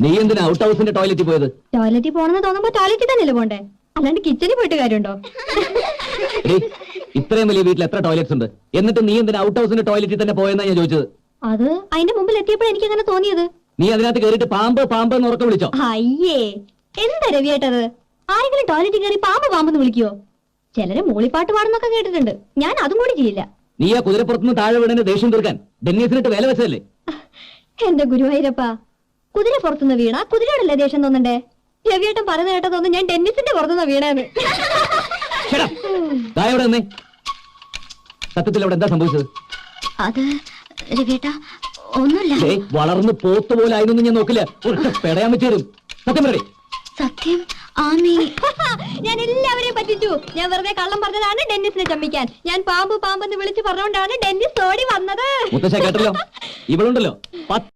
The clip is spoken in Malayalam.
നീ എന്തിനാ ഔട്ട് ഹൗസിന്റെ ടോയ്ലറ്റിൽ പോയത്? ടോയ്ലറ്റിൽ പോണെന്ന് തോന്നുമ്പോ ടോയ്ലറ്റിൽ തന്നെയല്ലേ പോണ്ടേ, അല്ലാണ്ട് കിച്ചണിൽ പോയിട്ട് കാര്യമുണ്ടോ? ഇത്രയും വലിയ വീട്ടിൽ എത്ര ടോയ്ലറ്റ്സ് ഉണ്ട്, എന്നിട്ട് നീ എന്തിനാ ഔട്ട് ഹൗസിന്റെ ടോയ്ലറ്റിൽ തന്നെ പോയെന്നാ ഞാൻ ചോദിച്ചത്. അത് അതിന്റെ മുമ്പിൽ എത്തിയപ്പോൾ എനിക്ക് അങ്ങനെ തോന്നിയത്. നീ അതിനകത്ത് കയറിയിട്ട് പാമ്പ് പാമ്പ് എന്ന് ഉറക്കം വിളിച്ചോ? അയ്യേ, എന്താ രവിയേട്ടത്? ആരെങ്കിലും ടോയ്ലറ്റിൽ കയറി പാമ്പ് പാമ്പെന്ന് വിളിക്കുവോ? ചിലര് മൂളിപ്പാട്ട് പാടുന്നൊക്കെ കേട്ടിട്ടുണ്ട്, ഞാൻ അതും കൂടി ചെയ്യില്ല. നീ ആ കുതിരപ്പുറത്തുനിന്ന് താഴെ വീടിന് ദേഷ്യം തീർക്കാൻ ഡെന്നീസിനിട്ട് വേല വെച്ചതല്ലേ? എന്റെ ഗുരുവായൂരപ്പ, കുതിര പുറത്തുനിന്ന് വീണ കുതിരയോടല്ലേ ദേഷ്യം തോന്നണ്ടേ? രവിയേട്ടൻ പറയുന്ന കേട്ട തോന്നുന്നു ഞാൻ ഡെന്നിസിന്റെ പുറത്തുനിന്ന് വീണേന്ന്. സത്യത്തിൽ അവിടെ എന്താ സംഭവിച്ചത്? അത് രവിയേട്ട ഒന്നുമില്ല. വളർന്ന് പോത്തുപോലെ ആയിരുന്നു ഞാൻ നോക്കില്ല, പെടയാൻ വെച്ചേരും. സത്യം പറയേ. സത്യം ഞാൻ എല്ലാവരെയും പറ്റിച്ചു. ഞാൻ വെറുതെ കള്ളം പറഞ്ഞതാണ് ഡെന്നിസിനെ ചമ്മിക്കാൻ. ഞാൻ പാമ്പ് പാമ്പെന്ന് വിളിച്ച് പറഞ്ഞുകൊണ്ടാണ് ഡെന്നിസ് ഓടി വന്നത്. മുത്തശ്ശ കേട്ടല്ലോ, ഇവളുണ്ടല്ലോ